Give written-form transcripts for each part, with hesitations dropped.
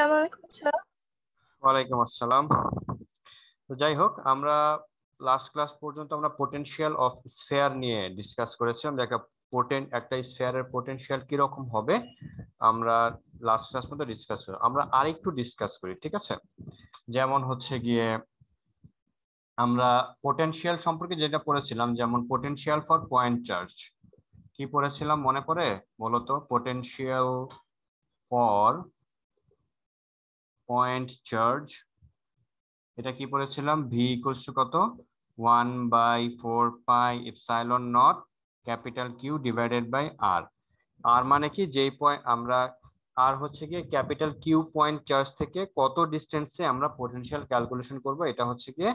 আসসালামু আলাইকুম স্যার। ওয়ালাইকুম আসসালাম। তো যাই হোক, আমরা লাস্ট ক্লাস পর্যন্ত আমরা পোটেনশিয়াল অফ স্ফেয়ার নিয়ে ডিসকাস করেছিলাম, যে একটা স্ফেয়ারের পোটেনশিয়াল কি রকম হবে আমরা লাস্ট ক্লাস পর্যন্ত ডিসকাস করি। আমরা আরেকটু ডিসকাস করি, ঠিক আছে? যেমন হচ্ছে গিয়ে আমরা পোটেনশিয়াল সম্পর্কে যেটা পড়েছিলাম, যেমন পোটেনশিয়াল ফর পয়েন্ট চার্জ কি পড়েছিলাম মনে পড়ে? বলতো, পোটেনশিয়াল ফর পয়েন্ট চার্জ এটা কি পড়েছিলাম? ভি ইকুয়ালস টু কত? 1/4 pi epsilon naught capital Q divided by R. R মানে কি, যেই পয়েন্ট আমরা আর হচ্ছে গিয়ে ক্যাপিটাল কিউ পয়েন্ট চার্জ থেকে কত ডিস্টেন্সে আমরা পোটেনশিয়াল ক্যালকুলেশন করব, এটা হচ্ছে গিয়ে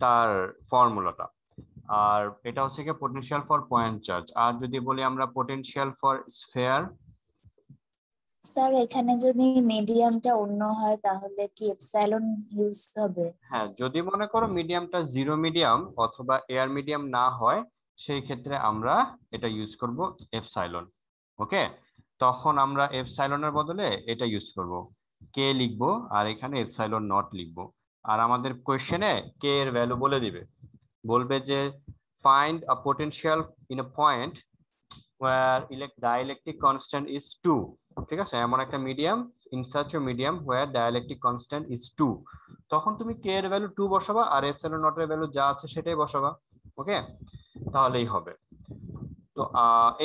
তার ফর্মুলাটা। আর এটা হচ্ছে গিয়ে পোটেনশিয়াল ফর পয়েন্ট চার্জ। আর যদি বলি আমরা পোটেনশিয়াল ফর স্ফেয়ার, স্যার এখানে যদি মিডিয়ামটা অন্য হয় তাহলে কি এপসাইলন ইউজ হবে? হ্যাঁ, যদি মনে করো মিডিয়ামটা জিরো মিডিয়াম অথবা এয়ার মিডিয়াম না হয়, সেই ক্ষেত্রে আমরা এটা ইউজ করব এপসাইলন। ওকে, তখন আমরা এপসাইলনের বদলে এটা ইউজ করব, কে লিখবো আর এখানে এপসাইলন নট লিখবো। আর আমাদের কোয়েশ্চেনে কে এর ভ্যালু বলে দিবে, বলবে যে find a potential in a point where dielectric constant is 2, ঠিক আছে? এমন একটা medium, in such a medium where dielectric constant is 2, তখন তুমি k এর ভ্যালু 2 বসাবা আর এপসাইলন নট এর ভ্যালু যা আছে সেটাই বসাবা। ওকে, তাহলেই হবে। তো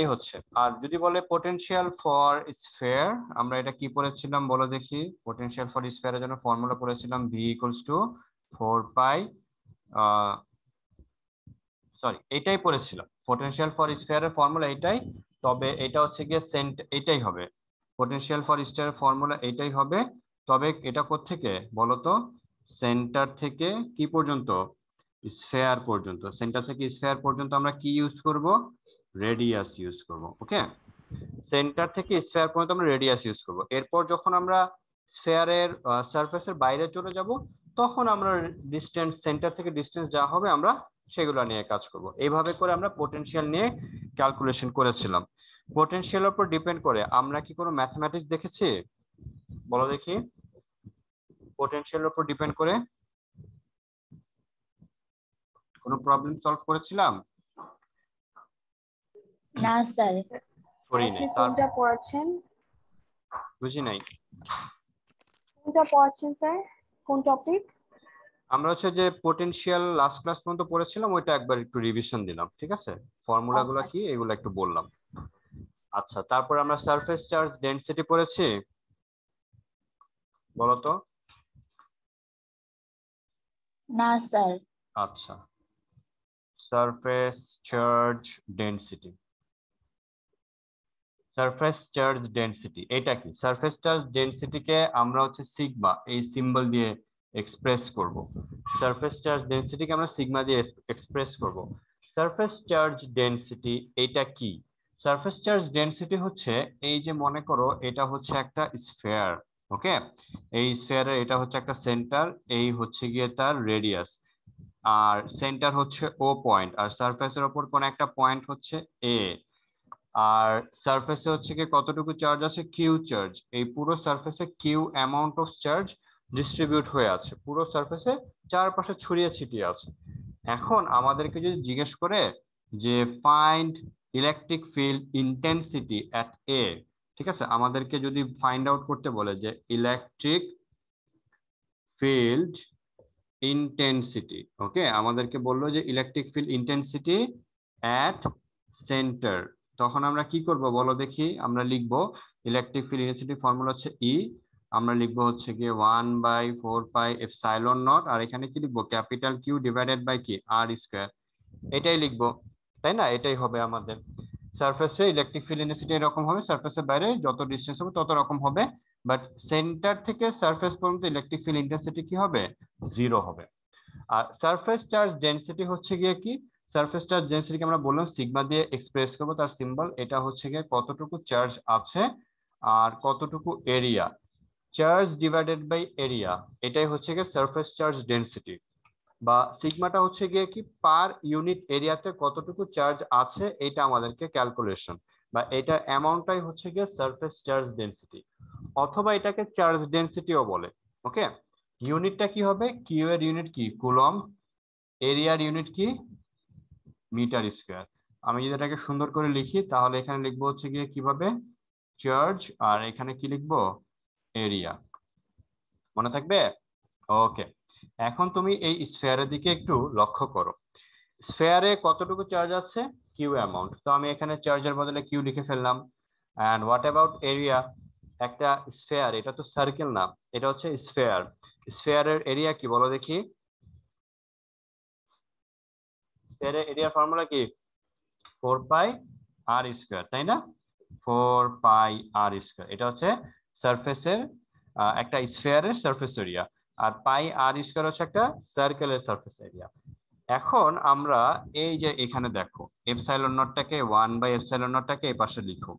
এই হচ্ছে। আর যদি বলে পোটেনশিয়াল ফর স্ফিয়ার, আমরা এটা কি পড়েছিলাম বলো দেখি? পোটেনশিয়াল ফর স্ফিয়ারের জন্য ফর্মুলা পড়েছিলাম v equals to 4 pi, sorry এটাই পড়েছিলাম, পোটেনশিয়াল ফর স্ফিয়ারের ফর্মুলা এটাই। তবে এটা হচ্ছে গিয়ে এটাই হবে, পোটেনশিয়াল ফর স্ফিয়ারের ফর্মুলা এটাই হবে। তবে এটা কোত্থেকে বলো তো? সেন্টার থেকে কি পর্যন্ত? স্ফিয়ার পর্যন্ত। সেন্টার থেকে স্ফিয়ার পর্যন্ত আমরা কি ইউজ করব? রেডিয়াস ইউজ করব। ওকে, সেন্টার থেকে স্ফিয়ার পর্যন্ত আমরা রেডিয়াস ইউজ করব। এরপর যখন আমরা স্ফিয়ারের সারফেসের বাইরে চলে যাব, তখন আমরা ডিসটেন্স, সেন্টার থেকে ডিসটেন্স যা হবে আমরা সেগুলো নিয়ে কাজ করব। এইভাবে করে আমরা পোটেনশিয়াল নিয়ে ক্যালকুলেশন করেছিলাম। পোটেনশিয়ালের উপর ডিপেন্ড করে আমরা কি কোনো ম্যাথমেটিক্স দেখেছি বলো দেখি? পোটেনশিয়ালের উপর ডিপেন্ড করে কোনো প্রবলেম সলভ করেছিলাম? না স্যার। করিনি। কোনটা পড়াচ্ছেন? বুঝি নাই। কোনটা পড়াচ্ছেন স্যার? কোন টপিক? আমরা হচ্ছে যে পোটেনশিয়াল লাস্ট ক্লাস পর্যন্ত পড়েছিলাম, ওইটা একবার একটু রিভিশন দিলাম, ঠিক আছে? ফর্মুলাগুলো কি এগুলো একটু বললাম। আচ্ছা, তারপর আমরা সারফেস চার্জ ডেনসিটি পড়েছি, বলো তো? না স্যার। আচ্ছা, surface charge density, surface charge density এটা কি? সারফেস চার্জ ডেনসিটিকে আমরা হচ্ছে সিগমা এই সিম্বল দিয়ে এক্সপ্রেস করব। সারফেস চার্জ ডেনসিটিকে আমরা সিগমা দিয়ে এক্সপ্রেস করব। সারফেস চার্জ ডেনসিটি এটা কি? সারফেস চার্জ ডেনসিটি হচ্ছে, এই যে মনে করো এটা হচ্ছে একটা স্ফিয়ার। ওকে, এই স্ফিয়ারের এটা হচ্ছে একটা সেন্টার, এই হচ্ছে গিয়ে তার রেডিয়াস, আর সেন্টার হচ্ছে ও পয়েন্ট, আর সারফেসের উপর কোন একটা পয়েন্ট হচ্ছে এ, আর সারফেসে হচ্ছে কি কতটুকু চার্জ আছে? Q charge. এই পুরো সারফেসে Q amount of charge distribute হয়ে আছে, পুরো সারফেসে চারপাশে ছড়িয়ে ছিটিয়ে আছে। এখন আমাদেরকে যদি জিজ্ঞেস করে যে find electric field intensity at a, ঠিক আছে? আমাদেরকে যদি ফাইন্ড আউট করতে বলে যে ইলেকট্রিক ফিল্ড ইন্টেন্সিটি, ওকে, আমাদেরকে বললো যে electric field intensity at centre, তখন আমরা কি করব বলো দেখি? আমরা লিখব ইলেকট্রিক ফিল্ড ইন্টেন্সিটি ফর্মুলা হচ্ছে ই, আমরা লিখবো হচ্ছে গিয়ে 1/4 পাই এপসাইলন নট, আর এখানে কি লিখবো? ক্যাপিটাল কিউ ডিভাইডেড বাই কি? আর স্কয়ার। এটাই লিখবো, তাই না? এটাই হবে আমাদের। সারফেসে ইলেকট্রিক ফিল্ড ইন্টেন্সিটি এরকম হবে, সারফেসের বাইরে যত ডিসটেন্স হবে তত রকম হবে, বাট সেন্টার থেকে সারফেস পর্যন্ত ইলেকট্রিক ফিল্ড ইন্টেন্সিটি কি হবে? 0 হবে। আর সারফেস চার্জ ডেনসিটি হচ্ছে গিয়ে কি? সারফেস চার্জ ডেনসিটিকে আমরা বললাম সিগমা দিয়ে এক্সপ্রেস করবো, তার সিম্বল এটা হচ্ছে গিয়ে কতটুকু চার্জ আছে আর কতটুকু area, charge divided by area, এটাই হচ্ছে গিয়ে সারফেস চার্জ ডেনসিটি। বা সিগমাটা হচ্ছে গিয়ে কি? পার ইউনিট এরিয়াতে কতটুকু চার্জ আছে এটা আমাদেরকে ক্যালকুলেশন, বা এটা অ্যামাউন্টটাই হচ্ছে গিয়ে সারফেস চার্জ ডেনসিটি। অথবা এটাকে চার্জ ডেনসিটিও বলে। ওকে, ইউনিটটা কি হবে? কিউ এর ইউনিট কি? কুলম্ব। এরিয়ার ইউনিট কি? Metre square. আমি যদি এটাকে সুন্দর করে লিখি তাহলে এখানে লিখবো হচ্ছে গিয়ে কিভাবে? চার্জ, আর এখানে কি লিখবো? এরিয়া। মনে থাকবে? ওকে, এখন তুমি এই স্ফেয়ারের দিকে একটু লক্ষ্য করো। স্ফেয়ারে কতটুকু চার্জ আছে? Q amount. তো আমি এখানে চার্জের বদলে কিউ লিখে ফেললাম। And what about area? একটা স্ফেয়ার, এটা তো সার্কেল না, এটা হচ্ছে স্ফেয়ার। স্ফেয়ারের এরিয়া কি বলো দেখি? স্ফেয়ারের এরিয়ার ফর্মুলা কি? 4 পাই আর স্কয়ার, তাই না? 4 পাই আর স্কয়ার, এটা হচ্ছে সারফেসের একটা স্ফেয়ারের সারফেস এরিয়া, আর পাই আর স্কয়ার হচ্ছে একটা সার্কেলের সারফেস এরিয়া। এখন আমরা এই যে এখানে দেখো এপসাইলন নটটাকে 1 বাই এপসাইলন নটটাকে এই পাশে লিখো,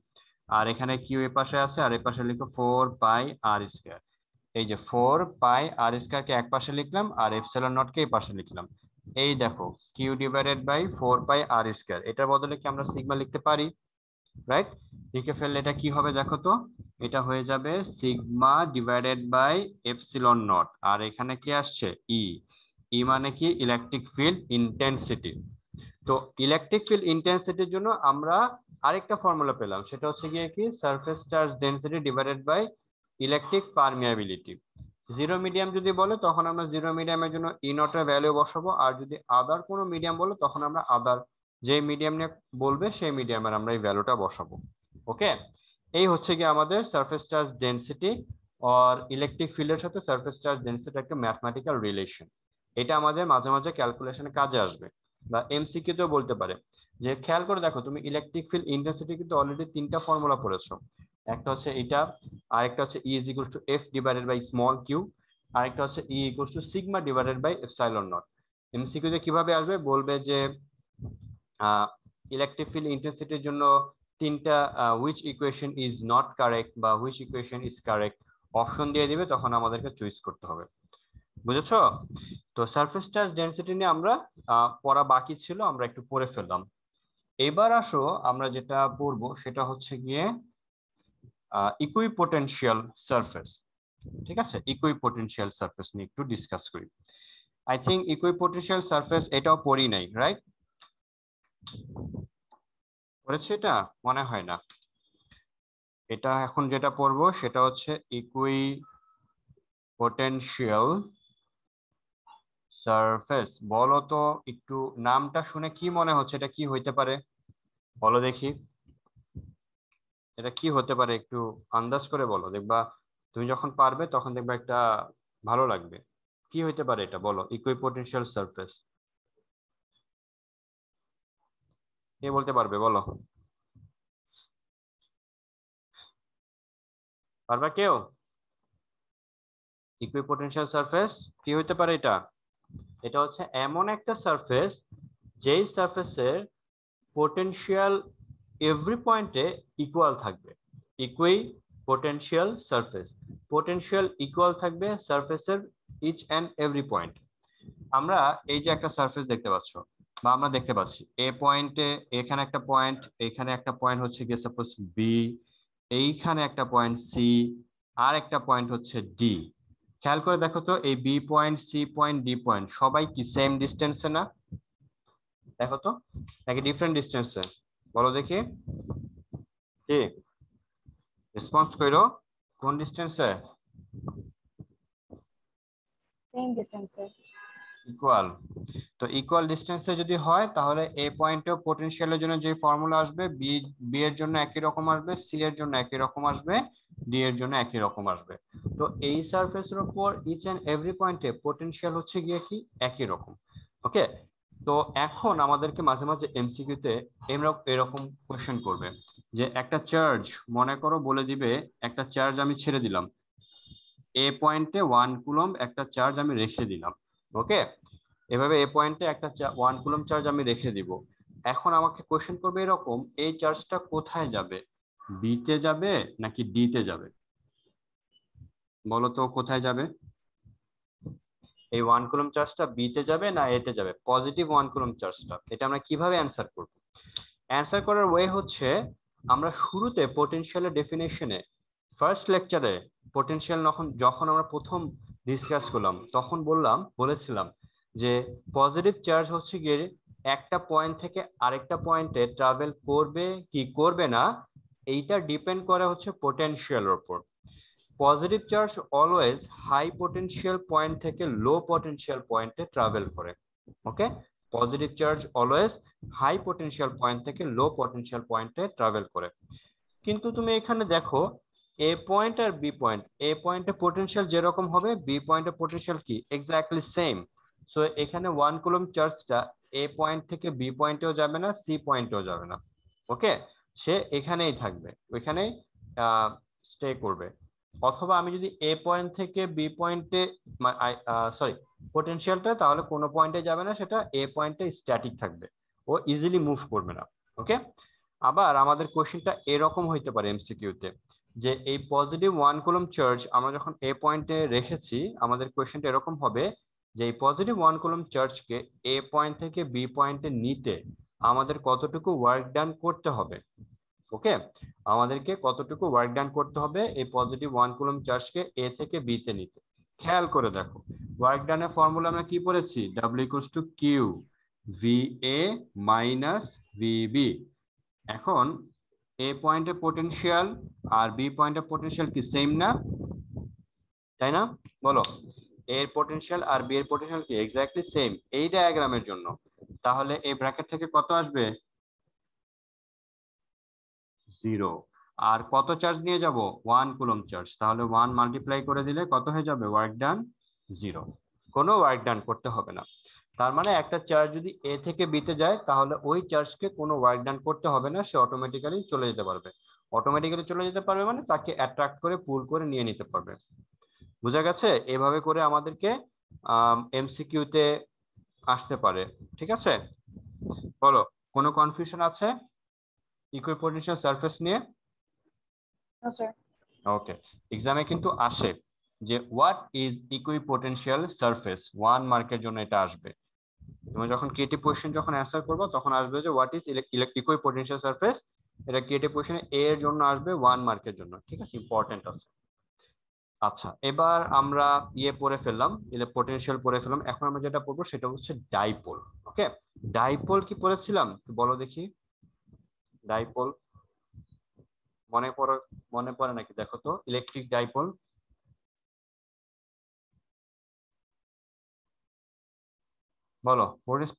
আর এখানে কিউ এই পাশে আছে, আর এই পাশে লিখো 4 পাই আর স্কয়ার। এই যে 4 পাই আর স্কয়ারকে এক পাশে লিখলাম, আর এপসাইলন নটকে এই পাশে লিখলাম। এই দেখো Q divided by 4 pi r square, এটার বদলে কি আমরা সিগমা লিখতে পারি? রাইট? লিখে ফেললে এটা কি হবে দেখো তো? এটা হয়ে যাবে sigma divided by epsilon naught, আর এখানে কি আসছে? ই। ই মানে কি? Electric field intensity. তো ইলেকট্রিক ফিল্ড ইন্টেন্সিটির জন্য আমরা আরেকটা ফর্মুলা পেলাম, সেটা হচ্ছে গিয়ে কি? Surface charge density divided by electric permeability. Zero medium যদি বলে তখন আমরা জিরো মিডিয়ামের জন্য ই নটের ভ্যালু বসাবো, আর যদি আদার কোনো মিডিয়াম বলে তখন আমরা আদার যে মিডিয়াম নিয়ে বলবে সেই মিডিয়ামের আমরা এই ভ্যালুটা বসাবো। ওকে, এই হচ্ছে কি আমাদের সারফেস চার্জ ডেনসিটি আর ইলেকট্রিক ফিল্ডের সাথে সারফেস চার্জ ডেনসিটি একটা ম্যাথমেটিক্যাল রিলেশন। এটা আমাদের মাঝে মাঝে ক্যালকুলেশনে কাজে আসবে, বা এমসিকিউ তেও বলতে পারে। যে খেয়াল করে দেখো, তুমি ইলেকট্রিক ফিল্ড ইন্টেন্সিটি কিন্তু অলরেডি 3টা ফর্মুলা পড়েছো। একটা হচ্ছে এটা, আরেকটা হচ্ছে E = F divided by small Q, আরেকটা হচ্ছে E = sigma divided by epsilon naught. MCQ তে কিভাবে আসবে? বলবে যে ইলেকট্রিক ফিল্ড ইন্টেন্সিটির জন্য 3টা which equation is not correct বা which equation is correct option দিয়ে দিবে, তখন আমাদেরকে চুজ করতে হবে। বুঝেছো? তো সারফেস চার্জ ডেনসিটি নিয়ে আমরা পড়া বাকি ছিল, আমরা একটু পড়ে ফেললাম। এবার আসো আমরা যেটা পড়বো সেটা হচ্ছে গিয়ে ইকুইপোটেনশিয়াল সারফেস। ঠিক আছে, ইকুইপোটেনশিয়াল সারফেস নিয়ে একটু ডিসকাস করি। আই থিংক ইকুইপোটেনশিয়াল সারফেস এটাও পড়ি নাই, রাইট? পড়েছি এটা? মনে হয় না। এটা এখন যেটা পড়বো সেটা হচ্ছে ইকুইপোটেনশিয়াল সারফেস। বলো তো একটু, নামটা শুনে কি মনে হচ্ছে? এটা কি হইতে পারে বলো দেখি? এটা কি হতে পারে একটু আন্দাজ করে বলো, দেখবা তুমি যখন পারবে তখন দেখবা একটা ভালো লাগবে। কি হইতে পারে এটা বলো? ইকুইপোটেনশিয়াল সারফেস কে বলতে পারবে বলো? পারবা কেউ? ইকুইপোটেনশিয়াল সারফেস কি হইতে পারে এটা? এটা হচ্ছে এমন একটা সারফেস যেই সারফেসের পোটেনশিয়াল এভরি পয়েন্টে ইকুয়াল থাকবে। ইকুইপোটেনশিয়াল সারফেস, পোটেনশিয়াল ইকুয়াল থাকবে সারফেসের ইচ এন্ড এভরি পয়েন্ট। আমরা এই যে একটা সারফেস দেখতে পাচ্ছ, বা আমরা দেখতে পাচ্ছি এ পয়েন্টে এখানে একটা পয়েন্ট, এখানে একটা পয়েন্ট হচ্ছে গিয়ে সাপোজ বি, এইখানে একটা পয়েন্ট সি, আর একটা পয়েন্ট হচ্ছে ডি। খেয়াল করে দেখো তো, এই B point, C point, D point সবাই কি সেম ডিস্টেন্সে না? দেখো তো, নাকি ডিফারেন্ট ডিস্টেন্সে? বলো দেখি, কি রেসপন্স করো? কোন ডিস্টেন্সে? Same distance, sir. ইকুয়াল। তো ইকুয়াল ডিস্টেন্সে যদি হয় তাহলে এ পয়েন্টেও পোটেনশিয়ালের জন্য যে ফর্মুলা আসবে, বি এর জন্য একই রকম আসবে, সি এর জন্য একই রকম আসবে, ডি এর জন্য একই রকম আসবে। তো এই সারফেসের উপর ইচ এন্ড এভরি পয়েন্টে পোটেনশিয়াল হচ্ছে গিয়ে কি একই রকম। ওকে, তো এখন আমাদেরকে মাঝে মাঝে এমসিকিউতে এরকম কোশ্চেন করবে যে একটা চার্জ, মনে করো বলে দিবে একটা চার্জ আমি ছেড়ে দিলাম এ পয়েন্টে 1 কুলম্ব একটা চার্জ আমি রেখে দিলাম। ওকে, এভাবে এ পয়েন্টে একটা 1 কুলম্ব চার্জ আমি রেখে দিব। এখন আমাকে কোশ্চেন করবে এরকম, এই চার্জটা কোথায় যাবে? বি তে যাবে নাকি ডি তে যাবে? বলো তো কোথায় যাবে? এই 1 কুলম্ব চার্জটা বি তে যাবে না এ তে যাবে? পজিটিভ 1 কুলম্ব চার্জটা। এটা আমরা কিভাবে অ্যান্সার করব? অ্যান্সার করার ওয়ে হচ্ছে, আমরা শুরুতে পোটেনশিয়ালের ডেফিনেশনে ফার্স্ট লেকচারে পোটেনশিয়াল যখন আমরা প্রথম ডিসকাস করলাম তখন বলেছিলাম যে পজিটিভ চার্জ হচ্ছে গিয়ে একটা পয়েন্ট থেকে আরেকটা পয়েন্টে ট্রাভেল করবে কি করবে না এইটা ডিপেন্ড করে হচ্ছে পোটেনশিয়ালের উপর। Positive charge always high potential point থেকে লো পোটেনশিয়াল পয়েন্টে ট্রাভেল করে। Okay, positive charge always high potential point থেকে লো পোটেনশিয়াল পয়েন্টে ট্রাভেল করে। কিন্তু তুমি এখানে দেখো এ পয়েন্ট আর বি পয়েন্ট, এ পয়েন্টে পোটেনশিয়াল যেরকম হবে বি পয়েন্টে পোটেনশিয়াল কি এক্স্যাক্টলি সেম। সো এখানে 1 কুলম্ব চার্জটা এ পয়েন্ট থেকে বি পয়েন্টেও যাবে না, সি পয়েন্টেও যাবে না। ওকে, সে এখানেই থাকবে, ওইখানেই স্টে করবে। অথবা আমি যদি এ পয়েন্ট থেকে বি পয়েন্টে সরি পোটেনশিয়ালটা তাহলে কোনো পয়েন্টে যাবে না, সেটা এ পয়েন্টে স্ট্যাটিক থাকবে, ও ইজিলি মুভ করবে না। ওকে, আবার আমাদের কোশ্চেনটা এরকম হইতে পারে এমসিকিউতে যে এই পজিটিভ 1 কুলম্ব চার্জ আমরা যখন এ পয়েন্টে রেখেছি, আমাদের কোশ্চেনটা এরকম হবে যে এই পজিটিভ 1 কুলম্ব চার্জকে এ পয়েন্ট থেকে বি পয়েন্টে নিতে আমাদের কতটুকু ওয়ার্ক ডান করতে হবে। ওকে, আমাদেরকে কতটুকু ওয়ার্ক ডান করতে হবে এই পজিটিভ 1 কুলম্ব চার্জকে এ থেকে বি তে নিতে। খেয়াল করে দেখো ওয়ার্ক ডানের ফর্মুলা আমরা কি পড়েছি, W = Q VA - VB। এখন এ পয়েন্টে পোটেনশিয়াল আর বি পয়েন্টে পোটেনশিয়াল কি সেম না, তাই না? বলো, এর পোটেনশিয়াল আর বি এর পোটেনশিয়াল কি এক্স্যাক্টলি সেম এই ডায়াগ্রামের জন্য। তাহলে এই ব্র্যাকেট থেকে কত আসবে, 0। আর কত চার্জ নিয়ে যাব, 1 কুলম্ব চার্জ, তাহলে 1 মাল্টিপ্লাই করে দিলে কত হয়ে যাবে, ওয়ার্ক ডান 0। কোনো ওয়ার্ক ডান করতে হবে না। তার মানে একটা চার্জ যদি এ থেকে বি তে যায় তাহলে ওই চার্জকে কোনো ওয়ার্ক ডান করতে হবে না, সে অটোমেটিক্যালি চলে যেতে পারবে। অটোমেটিক্যালি চলে যেতে পারবে মানে তাকে অ্যাট্রাক্ট করে পুল করে নিয়ে নিতে পারবে। বুঝা গেছে? এভাবে করে আমাদেরকে এমসিকিউ তে আসতে পারে। ঠিক আছে, বলো কোনো কনফিউশন আছে ইকুইপোটেনশিয়াল সারফেস নিয়ে? No, sir. ওকে, এক্সামে কিন্তু আসে যে হোয়াট ইজ ইকুইপোটেনশিয়াল সারফেস, 1 মার্কের জন্য এটা আসবে। তুমি যখন ক্রিয়েটিভ কোশ্চেন যখন অ্যান্সার করবে তখন আসবে যে হোয়াট ইজ ইকুইপোটেনশিয়াল সারফেস, এটা ক্রিয়েটিভ কোশ্চেনে এ এর জন্য আসবে 1 মার্কের জন্য। ঠিক আছে, ইম্পর্টেন্ট আছে। আচ্ছা, এবার আমরা পড়ে ফেললাম, পোটেনশিয়াল পড়ে ফেললাম। এখন আমরা যেটা পড়বো সেটা হচ্ছে ডাইপোল। ওকে, ডাইপোল কি পড়েছিলাম বলো দেখি, ডাইপোল মনে পড়ে নাকি দেখো তো, ইলেকট্রিক ডাইপোল বলো,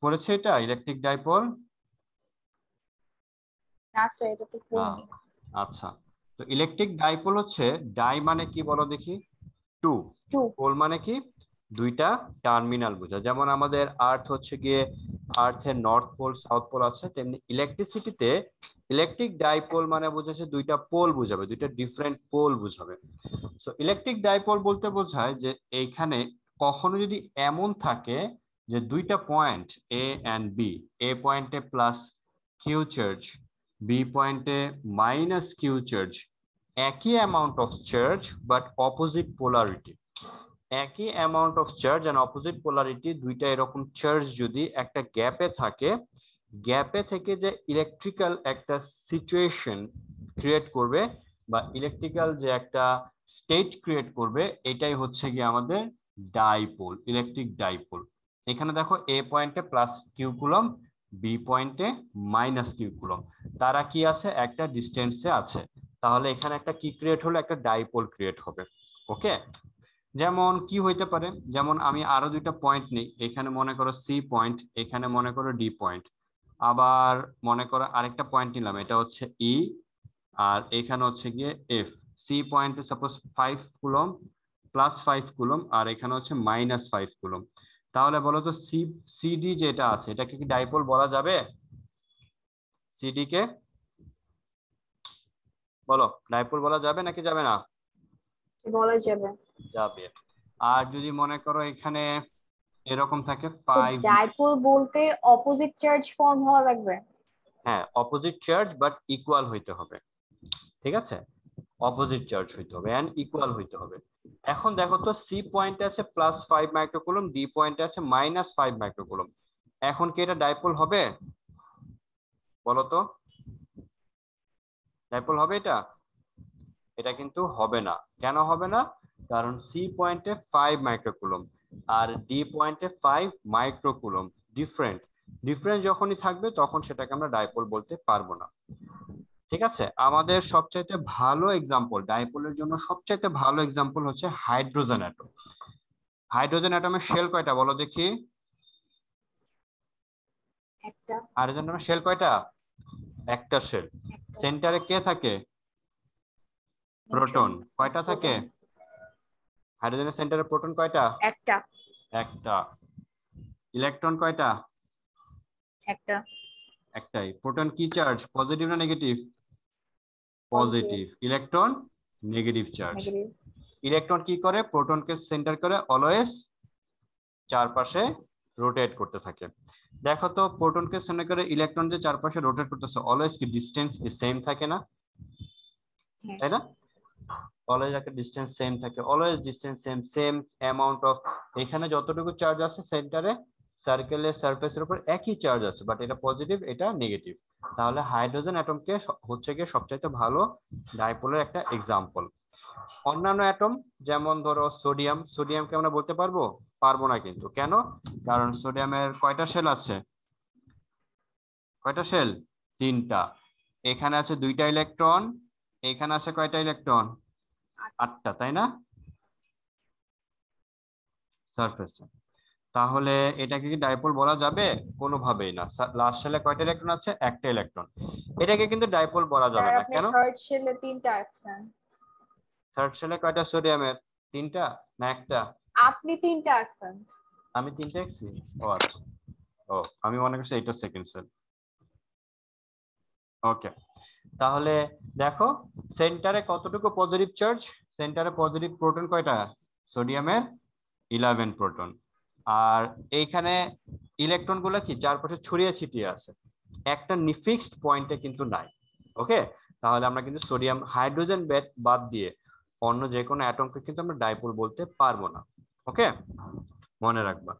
পড়েছে এটা ইলেকট্রিক ডাইপোল? না স্যার, এটা তো পড়িনি। আচ্ছা, তো ইলেকট্রিক ডাইপোল হচ্ছে, ডাই মানে কি বলো দেখি, 2, টু। পোল মানে কি দুইটা টার্মিনাল বোঝায়। যেমন আমাদের আর্থ হচ্ছে গিয়ে আর্থের নর্থ পোল সাউথ পোল আছে, তেমনি ইলেকট্রিসিটিতে ইলেকট্রিক ডাইপোল মানে বোঝাচ্ছে দুইটা পোল বুঝাবে, দুইটা ডিফারেন্ট পোল বুঝাবে। সো ইলেকট্রিক ডাইপোল বলতে বোঝায় যে এইখানে কখনো যদি এমন থাকে যে দুইটা point A and B, A পয়েন্টে প্লাস কিউ চার্জ, বি পয়েন্টে মাইনাস কিউ চার্জ, একই amount of charge but opposite polarity, একই amount of charge and opposite polarity, দুইটা এরকম চার্জ যদি একটা গ্যাপে থাকে, গ্যাপে থেকে যে ইলেকট্রিক্যাল একটা সিচুয়েশন ক্রিয়েট করবে বা ইলেকট্রিক্যাল যে একটা স্টেট ক্রিয়েট করবে, এটাই হচ্ছে গিয়ে আমাদের ডাইপোল, ইলেকট্রিক ডাইপোল। এখানে দেখো এ পয়েন্টে প্লাস কিউ কুলম, বি পয়েন্টে মাইনাস কিউ কুলম, তারা কি আছে একটা ডিস্টেন্সে আছে, তাহলে এখানে একটা কি ক্রিয়েট হলো, একটা ডাইপোল ক্রিয়েট হবে। ওকে, যেমন কি হইতে পারে, যেমন আমি আরো দুইটা পয়েন্ট নেই, এখানে মনে করো সি পয়েন্ট, এখানে মনে করো ডি পয়েন্ট, আবার মনে করো আরেকটা পয়েন্ট নিলাম, এটা হচ্ছে ই, আর এখানে হচ্ছে গিয়ে এফ। সি পয়েন্টে সাপোজ 5 কুলম প্লাস 5 কুলম, আর এখানে হচ্ছে মাইনাস 5 কুলম। তাহলে বলো তো সিডি যেটা আছে এটাকে কি ডাইপোল বলা যাবে? সিডি কে বলো ডাইপোল বলা যাবে নাকি যাবে না? বলা যাবে। যাবে। আর যদি মনে করো এখানে এরকম থাকে 5, ডাইপোল বলতে অপোজিট চার্জ ফর্ম হওয়া লাগবে। হ্যাঁ অপোজিট চার্জ বাট ইকুয়াল হইতে হবে। ঠিক আছে, অপোজিট চার্জ হইতে হবে এন্ড ইকুয়াল হইতে হবে। এখন দেখো তো সি পয়েন্টে আছে প্লাস 5 মাইক্রোকুলম, ডি পয়েন্টে আছে মাইনাস 5 মাইক্রোকুলম, এখন কি এটা ডাইপোল হবে বলো তো, ডাইপোল হবে এটা? এটা কিন্তু হবে না। কেন হবে না? কারণ সি পয়েন্টে 5 মাইক্রোকুলম আর ডি পয়েন্টে 5 মাইক্রোকুলম, ডিফারেন্ট। ডিফারেন্ট যখনই থাকবে তখন সেটাকে আমরা ডাইপোল বলতে পারবো না। ঠিক আছে, আমাদের সবচাইতে ভালো এক্সাম্পল ডাইপোলের জন্য, সবচাইতে ভালো এক্সাম্পল হচ্ছে হাইড্রোজেন অ্যাটম। হাইড্রোজেন অ্যাটমের শেল কয়টা বলো দেখি? একটা। হাইড্রোজেন অ্যাটমের শেল কয়টা? একটা শেল। সেন্টারে কে থাকে? প্রোটন। কয়টা থাকে? হাইড্রোজেনের সেন্টারে প্রোটন কয়টা? একটা। একটা। ইলেকট্রন কয়টা? একটা। একটাই। প্রোটন কি চার্জ, পজিটিভ না negative? Positive. Electron negative charge. Negative. Electron কি করে? প্রোটনকে সেন্টার করে অলওয়েজ চারপাশে রোটেট করতে থাকে। দেখো তো, প্রোটনকে সেন্টার করে ইলেকট্রন যে চারপাশে রোটেট করতেছে, অলওয়েজ কি ডিসটেন্স সেম থাকে না? তাই না? অলওয়েজ একটা ডিসটেন্স সেম থাকে, always distance same, same amount of. এখানে যতটুকু চার্জ আছে সেন্টারে, সার্কেলের সারফেসের উপর একই চার্জ আছে, বাট এটা পজিটিভ, এটা নেগেটিভ। তাহলে হাইড্রোজেন অ্যাটমকে হচ্ছে গিয়ে সবচাইতে ভালো ডাইপোলের একটা এক্সাম্পল। অন্যান্য অ্যাটম যেমন ধরো সোডিয়াম, সোডিয়ামকে আমরা বলতে পারবো? পারবো না কিন্তু। কেন? কারণ সোডিয়ামের কয়টা শেল আছে? কয়টা শেল? 3টা। এখানে আছে 2টা ইলেকট্রন, এখানে আছে কয়টা ইলেকট্রন? 8টা, তাই না? সারফেসে। তাহলে এটাকে কি ডাইপোল বলা যাবে? কোনোভাবেই না। লাস্ট শেলে কয়টা ইলেকট্রন আছে? একটা ইলেকট্রন। এটাকে কিন্তু ডাইপোল বলা যাবে স্যার না। আপনি কেন? থার্ড শেলে 3টা আছেন। থার্ড শেলে কয়টা সোডিয়ামের? 3টা না একটা? আপনি 3টা আছেন। আমি 3টা আছি? ও আচ্ছা। ও, আমি মনে করছি এটা সেকেন্ড সেল। ওকে, তাহলে দেখো সেন্টারে কতটুকু পজিটিভ চার্জ? সেন্টারে পজিটিভ প্রোটন কয়টা? সোডিয়ামের 11 প্রোটন। আর এইখানে ইলেকট্রন গুলো কি চারপাশে ছড়িয়ে ছিটিয়ে আছে, একটা ফিক্সড পয়েন্টে কিন্তু নাই। ওকে, তাহলে আমরা কিন্তু সোডিয়াম, হাইড্রোজেন বাদ দিয়ে অন্য যে কোনো অ্যাটমকে কিন্তু আমরা ডাইপোল বলতে পারবো না। ওকে, মনে রাখবা।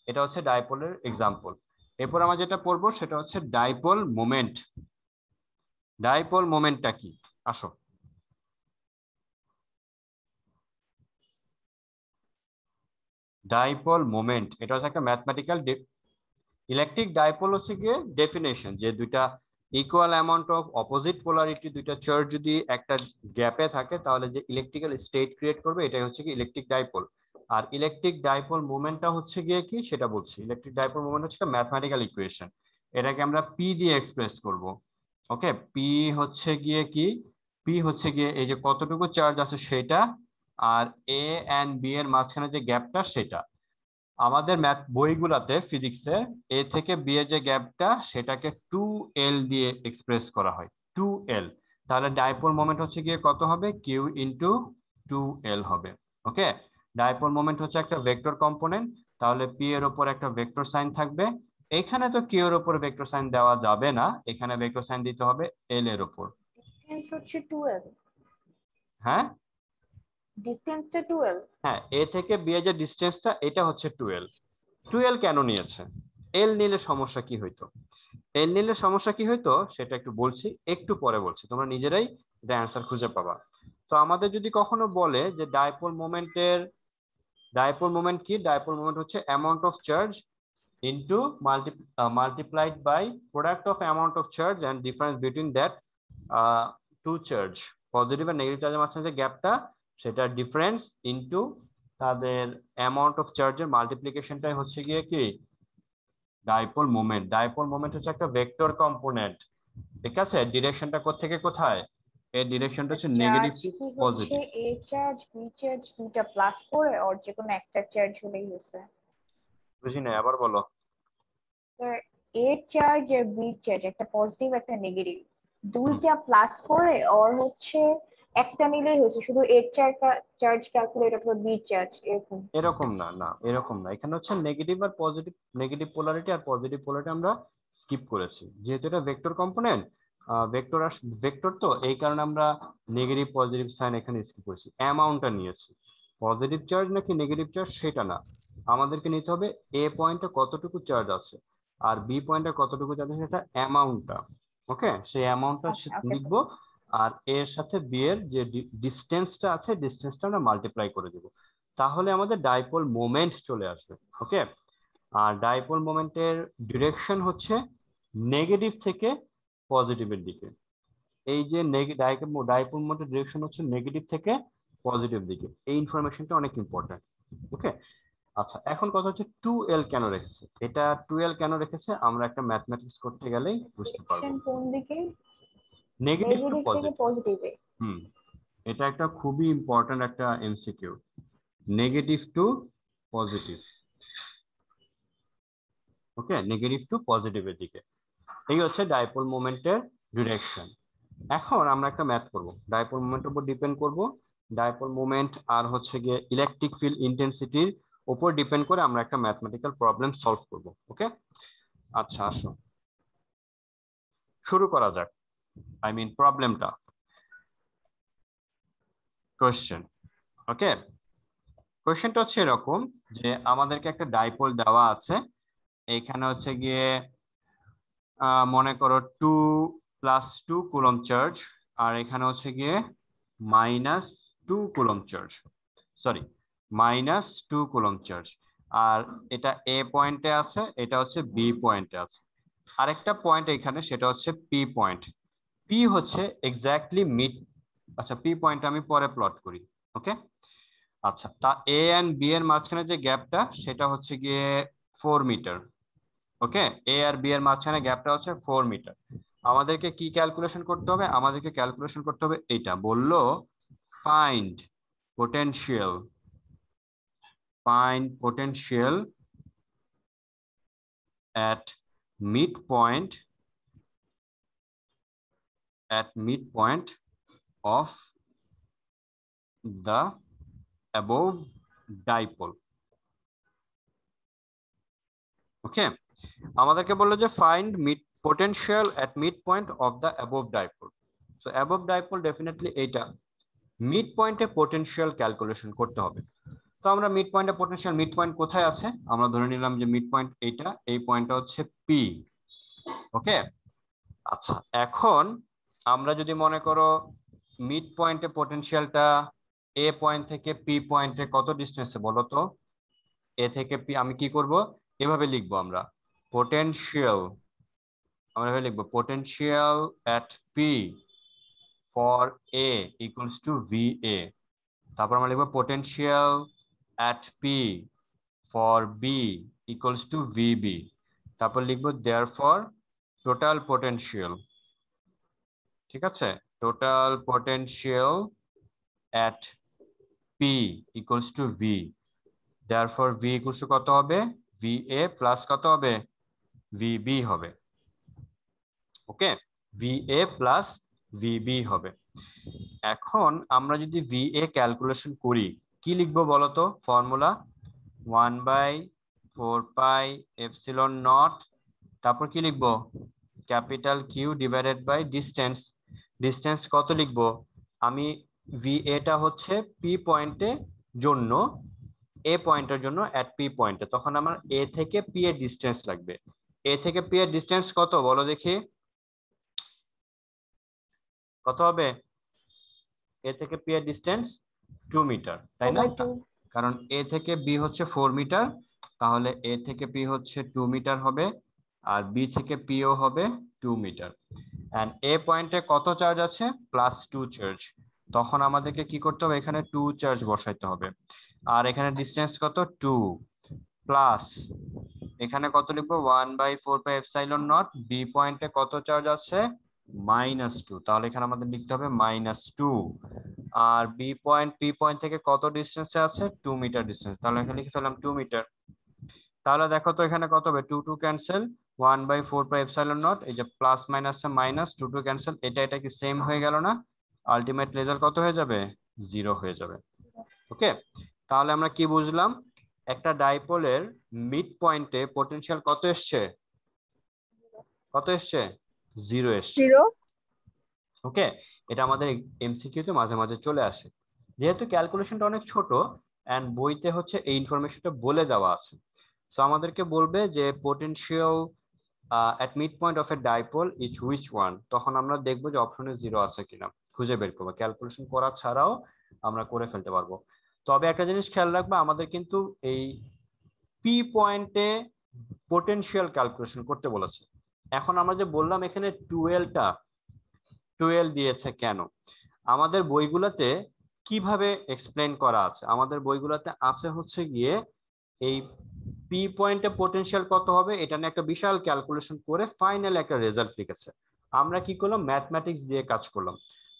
এটা হচ্ছে ডাইপোলের এক্সাম্পল। এরপর আমরা যেটা পড়বো সেটা হচ্ছে ডাইপোল মোমেন্ট। ডাইপোল মোমেন্টটা কি? আসো। ডাইপোল মোমেন্ট এটা হচ্ছে একটা ম্যাথমেটিক্যাল। ইলেকট্রিক ডাইপোল হচ্ছে গিয়ে ডেফিনেশন, যে দুইটা equal amount of opposite polarity, দুইটা চার্জ যদি একটা গ্যাপে থাকে তাহলে যে ইলেকট্রিক্যাল স্টেট ক্রিয়েট করবে, এটাই হচ্ছে কি ইলেকট্রিক ডাইপোল। আর ইলেকট্রিক ডাইপোল মোমেন্টটা হচ্ছে গিয়ে কি সেটা বলছি। ইলেকট্রিক ডাইপোল মোমেন্ট হচ্ছে একটা ম্যাথমেটিক্যাল ইকুয়েশন, এটাকে আমরা পি দিয়ে এক্সপ্রেস করব। ওকে, পি হচ্ছে গিয়ে কি? পি হচ্ছে গিয়ে এই যে কতটুকু চার্জ আছে সেটা, আর এ এন্ড বি এর মাঝখানে যে গ্যাপটা সেটা। আমাদের ম্যাথ বইগুলাতে ফিজিক্সে এ থেকে বি এর যে গ্যাপটা সেটাকে 2L দিয়ে এক্সপ্রেস করা হয়, 2L। তাহলে ডাইপোল মোমেন্ট হচ্ছে গিয়ে কত হবে? কিউ ইন্টু 2L হবে। ওকে, ডাইপোল মোমেন্ট হচ্ছে একটা ভেক্টর কম্পোনেন্ট, তাহলে পি এর উপর একটা ভেক্টর সাইন থাকবে। এখানে তো কিউ এর উপর ভেক্টর সাইন দেওয়া যাবে না, এখানে ভেক্টর সাইন দিতে হবে এল এর উপর। ডিসটেন্স হচ্ছে 12। হ্যাঁ ডিসটেন্সটা 12। হ্যাঁ, এ থেকে বি এর যে ডিস্টেন্সটা এটা হচ্ছে 2L। 2L কেন নিয়েছে? এল নিলে সমস্যা কি হইতো? এল নিলে সমস্যা কি হইতো সেটা একটু বলছি, একটু পরে বলছি, তোমরা নিজেরাই এটা অ্যান্সার খুঁজে পাবা। তো আমাদের যদি কখনো বলে যে ডাইপোল মোমেন্ট কি? ডাইপোল মোমেন্ট হচ্ছে amount of charge into multiplied by product of amount of charge and difference between that two charge. Positive আর নেগেটিভ চার্জের মাঝখানে যে গ্যাপটা সেটা ডিফারেন্স ইনটু তাদের অ্যামাউন্ট অফ চার্জের মাল্টিপ্লিকেশনটাই হচ্ছে গিয়ে কি ডাইপোল মোমেন্ট। ডাইপোল মোমেন্ট হচ্ছে একটা ভেক্টর কম্পোনেন্ট। ঠিক আছে, ডিরেকশনটা কোথা থেকে কোথায়? এর ডিরেকশনটা হচ্ছে নেগেটিভ চার্জ টু কি হচ্ছে পজিটিভ। এ চার্জ বি চার্জ দুইটা প্লাস করে আর যে কোনো একটা চার্জ হলেই হচ্ছে। বুঝি না, আবার বলো। স্যার এ চার্জ আর বি চার্জ একটা পজিটিভ একটা নেগেটিভ দুইটা প্লাস করে আর হচ্ছে একটা নিলেই হচ্ছে, শুধু এর চার্জ ক্যালকুলেট অথবা বি চার্জ এরকম। এরকম না, না এরকম না, এখানে হচ্ছে নেগেটিভ আর পজিটিভ, নেগেটিভ পোলারিটি আর পজিটিভ পোলারিটি আমরা স্কিপ করেছি, যেহেতু এটা ভেক্টর কম্পোনেন্ট। ভেক্টর আর ভেক্টর, তো এই কারণে আমরা নেগেটিভ পজিটিভ সাইন এখানে স্কিপ করেছি, অ্যামাউন্টটা নিয়েছি। পজিটিভ চার্জ নাকি নেগেটিভ চার্জ সেটা না, আমাদেরকে নিতে হবে এ পয়েন্টে কতটুকু চার্জ আছে আর বি পয়েন্টে কতটুকু চার্জ আছে, সেটা অ্যামাউন্টটা। ওকে, সেই অ্যামাউন্টটা আচ্ছা ওকে স্যার। লিখবো। আর এর সাথে বি এর যে ডিস্টেন্সটা আছে ডিস্টেন্সটা আমরা মাল্টিপ্লাই করে দেব, তাহলে আমাদের ডাইপোল মোমেন্ট চলে আসবে। ওকে, আর ডাইপোল মোমেন্টের ডিরেকশন হচ্ছে নেগেটিভ থেকে পজিটিভের দিকে। এই যে ডাইপোল মোমেন্টের ডিরেকশন হচ্ছে নেগেটিভ থেকে পজিটিভ দিকে, এই ইনফরমেশনটা অনেক ইম্পর্টেন্ট। ওকে, আচ্ছা এখন কথা হচ্ছে 2L কেন রেখেছে, এটা 2L কেন রেখেছে আমরা একটা ম্যাথমেটিক্স করতে গেলেই বুঝতে পারবো। ডিরেকশন কোন দিকে? নেগেটিভ টু নেগেটিভ থেকে পজিটিভ। পজিটিভে। এটা একটা খুবই ইম্পর্টেন্ট একটা এমসিকিউ, নেগেটিভ টু পজিটিভ। ওকে, নেগেটিভ টু পজিটিভের দিকে, এই হচ্ছে ডাইপোল মোমেন্টের ডিরেকশন। এখন আমরা একটা ম্যাথ করব, ডাইপোল মোমেন্টের উপর ডিপেন্ড করব, ডাইপোল মোমেন্ট আর হচ্ছে গিয়ে ইলেকট্রিক ফিল্ড ইন্টেন্সিটির উপর ডিপেন্ড করে আমরা একটা ম্যাথমেটিক্যাল প্রবলেম সলভ করব। ওকে, আচ্ছা আসো শুরু করা যাক, আই মিন প্রবলেমটা, কোয়েশ্চেন। ওকে, কোয়েশ্চেনটা হচ্ছে এরকম যে আমাদেরকে একটা ডাইপোল দেওয়া আছে, এইখানে হচ্ছে গিয়ে মনে করো 2 + 2 কুলম্ব চার্জ, আর এখানে হচ্ছে গিয়ে -2 coulomb charge, sorry -2 coulomb charge. আর এটা এ পয়েন্টে আছে, এটা হচ্ছে বি পয়েন্টে আছে, আরেকটা পয়েন্ট এখানে সেটা হচ্ছে পি পয়েন্ট। পি হচ্ছে এক্স্যাক্টলি মিড, আচ্ছা পি পয়েন্ট আমি পরে প্লট করি। ওকে, আচ্ছা তা এ এন্ড বি এর মাঝখানে যে গ্যাপটা সেটা হচ্ছে গিয়ে 4 মিটার। ওকে, এ আর বি এর মাঝখানে গ্যাপটা হচ্ছে 4 মিটার। আমাদেরকে কি ক্যালকুলেশন করতে হবে, আমাদেরকে ক্যালকুলেশন করতে হবে এইটা বললো find potential, find potential at midpoint of the above dipole. ওকে, আমাদেরকে বললো যে find potential at midpoint of the above dipole. So above dipole definitely এইটা, মিড পয়েন্টে পোটেনশিয়াল ক্যালকুলেশন করতে হবে। তো আমরা মিড পয়েন্টে পোটেনশিয়াল, মিড পয়েন্ট কোথায় আছে আমরা ধরে নিলাম যে মিড পয়েন্ট এইটা, এই পয়েন্টটা হচ্ছে পি। ওকে, আচ্ছা এখন আমরা যদি মনে করো মিড পয়েন্টে পোটেনশিয়ালটা এ পয়েন্ট থেকে পি পয়েন্টে কত ডিস্টেন্সে বলো তো, এ থেকে পি আমি কি করব এভাবে লিখবো আমরা পোটেনশিয়াল, আমরা এভাবে লিখবো potential at P for A equals to V A, তারপর আমরা লিখবো potential at P for B equals to VB, তারপর লিখবো দেয়ারফর টোটাল পোটেনশিয়াল, ঠিক আছে, total potential at P equals to V, therefore V equals to কত হবে, V A plus কত হবে, ভিবি হবে। Okay, V A plus VB হবে। এখন আমরা যদি ভি এ ক্যালকুলেশন করি কি লিখবো বলতো, ফর্মুলা 1/4πε0, তারপর কি লিখবো capital Q divided by distance. Distance কত লিখবো আমি, ভি এটা হচ্ছে পি পয়েন্টের জন্য, এ পয়েন্টের জন্য এট পি পয়েন্টে, তখন আমার এ থেকে পি এর ডিস্টেন্স লাগবে। এ থেকে পি এর ডিস্টেন্স কত বলো দেখি, কত হবে, এ থেকে পি এর ডিস্টেন্স 2 মিটার, তাই না, কারণ এ থেকে বি হচ্ছে 4 মিটার, তাহলে এ থেকে পি হচ্ছে 2 মিটার হবে, আর বি থেকে পিও হবে 2 মিটার। এন্ড এ পয়েন্টে কত চার্জ আছে, +2 চার্জ, তখন আমাদেরকে কি করতে হবে এখানে 2 চার্জ বসাইতে হবে, আর এখানে ডিস্টেন্স কত 2 প্লাস এখানে কত লিখবো 1/4πε0, বি পয়েন্টে কত চার্জ আছে -2, তাহলে এখানে আমাদের লিখতে হবে -2, আর বি পয়েন্ট পি পয়েন্ট থেকে কত ডিস্টেন্সে আছে 2 মিটার ডিস্টেন্স, তাহলে এখানে লিখে ফেললাম 2 মিটার। তাহলে দেখো তো এখানে কত হবে, 2 2 ক্যান্সেল, 1/4πε0, এই যে প্লাস মাইনাসে মাইনাস, 2 2 ক্যান্সেল, এটা কি সেম হয়ে গেল না, আলটিমেট রেজাল্ট কত হয়ে যাবে, 0 হয়ে যাবে। ওকে, তাহলে আমরা কি বুঝলাম, একটা ডাইপোলের মিড পয়েন্টে পোটেনশিয়াল কত এসছে, কত এসছে, 0 এসছে। ওকে, এটা আমাদের এমসিকিউ তে মাঝে মাঝে চলে আসে, যেহেতু ক্যালকুলেশনটা অনেক ছোট এন্ড বইতে হচ্ছে এই ইনফরমেশনটা বলে দেওয়া আছে। সো আমাদেরকে বলবে যে potential at midpoint of a dipole is which one, তখন আমরা দেখবো যে অপশনে 0 আছে কিনা। খুঁজে বের করবো, ক্যালকুলেশন করা ছাড়াও আমরা করে ফেলতে পারবো। তবে একটা জিনিস খেয়াল রাখবো, আমাদের কিন্তু এই পি পয়েন্টে পোটেনশিয়াল ক্যালকুলেশন করতে বলেছে। এখন আমরা যে বললাম এখানে 12 দিয়েছে কেন, আমাদের বইগুলোতে কিভাবে এক্সপ্লেন করা আছে, আমাদের বইগুলোতে আছে হচ্ছে গিয়ে এই পি পয়েন্টে পোটেনশিয়াল কত হবে এটা নিয়ে একটা বিশাল ক্যালকুলেশন করে ফাইনালি একটা রেজাল্ট লিখেছে। আমরা কি করলাম, ম্যাথমেটিক্স দিয়ে কাজ করলাম।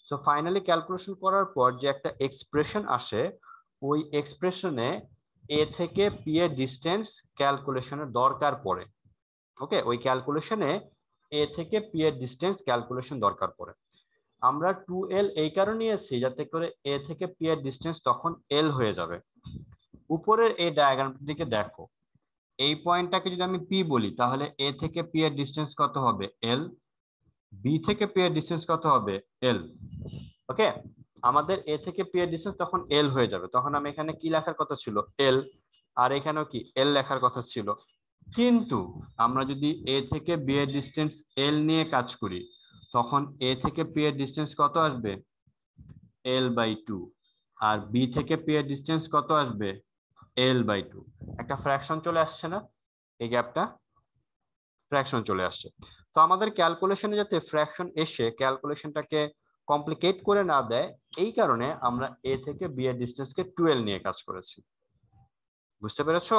সো ফাইনালি ক্যালকুলেশন করার পর যে একটা এক্সপ্রেশন আসে, ওই এক্সপ্রেশনে এ থেকে পি এর ডিস্টেন্স ক্যালকুলেশনের দরকার পড়ে। ওকে, ওই ক্যালকুলেশনে এ থেকে পি এর ডিস্টেন্স ক্যালকুলেশন দরকার পড়ে। আমরা 2l এই কারণে নিয়েছি যাতে করে এ থেকে পি এর ডিস্টেন্স তখন এল হয়ে যাবে। উপরের এই ডায়াগ্রামটির দিকে দেখো, এই পয়েন্টটাকে যদি আমি পি বলি তাহলে এ থেকে পি এর ডিস্টেন্স কত হবে, এল। বি থেকে পি এর ডিস্টেন্স কত হবে, এল। ওকে, আমাদের এ থেকে পি এর ডিস্টেন্স তখন এল হয়ে যাবে। তখন আমি এখানে কি লেখার কথা ছিল, এল, আর এখানেও কি এল লেখার কথা ছিল। কিন্তু আমরা যদি এ থেকে বি এর ডিস্টেন্স এল নিয়ে কাজ করি, তখন এ থেকে পি এর ডিস্টেন্স কত আসবে, l/2, আর বি থেকে পি এর ডিস্টেন্স কত আসবে, l/2। একটা ফ্র্যাকশন চলে আসছে না, এই গ্যাপটা ফ্র্যাকশন চলে আসছে। তো আমাদের ক্যালকুলেশনে যাতে ফ্র্যাকশন এসে ক্যালকুলেশনটাকে কমপ্লিকেট করে না দেয়, এই কারণে আমরা এ থেকে বি এর ডিস্টেন্সকে 12 নিয়ে কাজ করেছি। বুঝতে পেরেছো?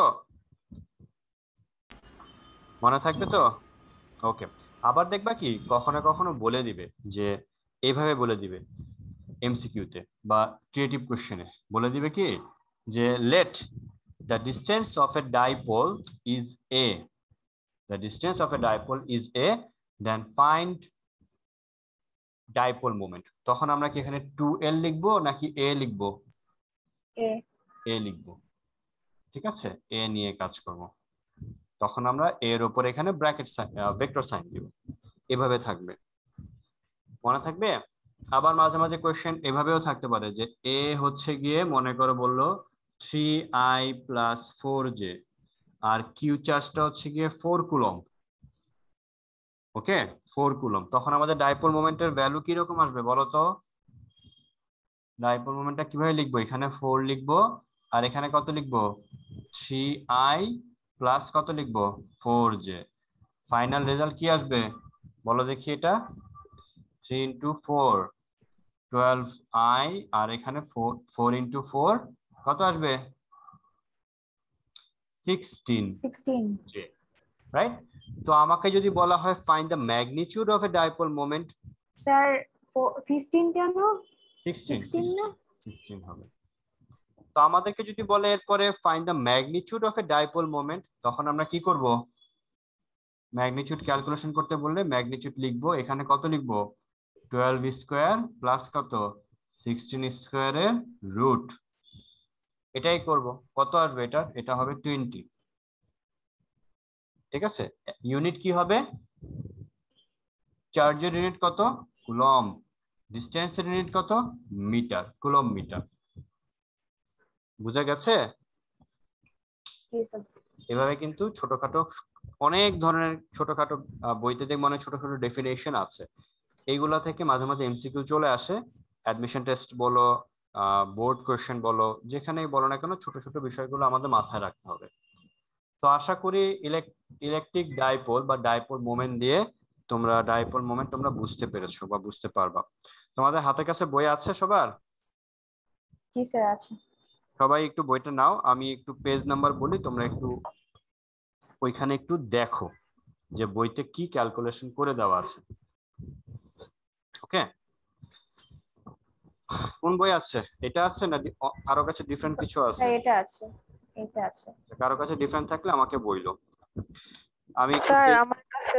মনে থাকবে তো? ওকে। আবার দেখবা কি কখনো কখনো বলে দিবে যে এইভাবে বলে দিবে এমসিকিউতে বা ক্রিয়েটিভ কোশ্চেনে বলে দিবে কি যে let the distance of A dipole is a, the distance of a dipole is a, then find dipole moment। তখন আমরা কি এখানে 2l লিখবো নাকি a লিখবো, a লিখবো। ঠিক আছে, a নিয়ে কাজ করব। তখন আমরা এর উপর এখানে ব্র্যাকেট ভেক্টর সাইন দিব, এভাবে থাকবে। মনে থাকবে? আবার মাঝে মাঝে কোশ্চেন এভাবেও থাকতে পারে যে a হচ্ছে গিয়ে মনে করো বললো 3i + 4j, আর কিউ চার্জটা হচ্ছে গিয়ে 4 কুলম্ব। ওকে, 4 কুলম্ব। তখন আমাদের ডাইপোল মোমেন্টের ভ্যালু কি রকম আসবে বলো তো? ডাইপোল মোমেন্টটা কিভাবে লিখবো, এখানে 4 লিখবো আর এখানে কত লিখবো, 3i প্লাস কত লিখবো, 4j। ফাইনাল রেজাল্ট কি আসবে বলো দেখি, এটা 3 × 4 12i, আর এখানে 4 × 4 কত আসবে, 16j, রাইট? তো আমাকে যদি বলা হয় find the magnitude of A dipole moment, sir 15 কেন, 16 হবে। তো আমাদেরকে যদি বলে এরপরে find the magnitude of A dipole moment, তখন আমরা কি করব, ম্যাগনিটিউড ক্যালকুলেশন করতে বললে ম্যাগনিটিউড লিখবো, এখানে কত লিখবো, 12² প্লাস কত, 16 স্কয়ারের রুট। এটাই করব। কত আসবে এটা, এটা হবে 20। ঠিক আছে, ইউনিট কি হবে, চার্জের ইউনিট কত, কুলম্ব, ডিস্টেন্সের ইউনিট কত, মিটার, কুলম্ব মিটার। বুঝা গেছে? এভাবে কিন্তু ছোটখাটো অনেক ধরনের ছোটখাটো বইতে দেখবেন অনেক ছোট ছোট ডেফিনেশন আছে, এইগুলা থেকে মাঝে মাঝে এমসিকিউ চলে আসে। অ্যাডমিশন টেস্ট বলো, বোর্ড কোশ্চেন বলো, যেখানেই বলো না কেন ছোট ছোট বিষয়গুলো আমাদের মাথায় রাখতে হবে। তো আশা করি ইলেকট্রিক ডাইপোল বা ডাইপোল মোমেন্ট দিয়ে তোমরা ডাইপোল মোমেন্ট তোমরা বুঝতে পেরেছো বা বুঝতে পারবা। তোমাদের হাতের কাছে বই আছে সবার? জি স্যার আছে। সবাই একটু বইটা নাও, আমি একটু পেজ নাম্বার বলি, তোমরা একটু ওইখানে একটু দেখো যে বইতে কি ক্যালকুলেশন করে দেওয়া আছে। ওকে, কোন বই আছে, এটা আছে না কারো কাছে ডিফারেন্ট কিছু আছে? এটা আছে, এটা আছে। কারো কাছে ডিফারেন্ট থাকলে আমাকে বইলো। আমি স্যার আমার কাছে,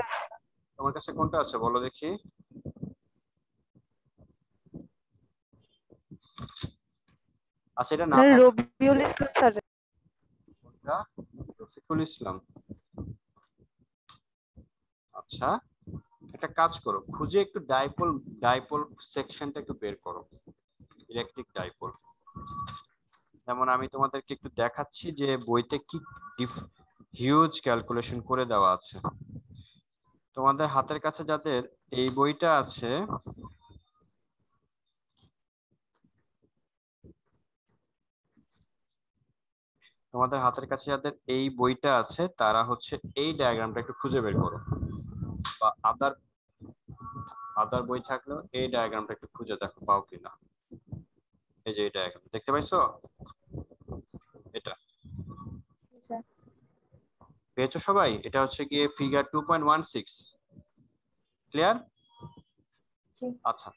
তোমার কাছে কোনটা আছে বলো দেখি। আচ্ছা, এটা না রবিউল ইসলাম স্যার। কোনটা, রফিকুল ইসলাম। আচ্ছা, একটা কাজ করো, খুঁজে একটু ডাইপোল সেকশনটা একটু বের করো, ইলেকট্রিক ডাইপোল। যেমন আমি তোমাদেরকে একটু দেখাচ্ছি যে বইতে কি হিউজ ক্যালকুলেশন করে দেওয়া আছে। তোমাদের হাতের কাছে যাদের এই বইটা আছে তোমাদের হাতের কাছে যাদের এই বইটা আছে তারা হচ্ছে এই ডায়াগ্রামটা একটু খুঁজে বের করো, বা আদার আদার বই থাকলেও এই ডায়াগ্রামটা একটু খুঁজে দেখো পাও কিনা। এই যে এই ডায়াগ্রাম দেখতে পাইছো, এটা স্যার পেয়েছো সবাই? এটা হচ্ছে গিয়ে ফিগার 2.16। ক্লিয়ার? জি আচ্ছা,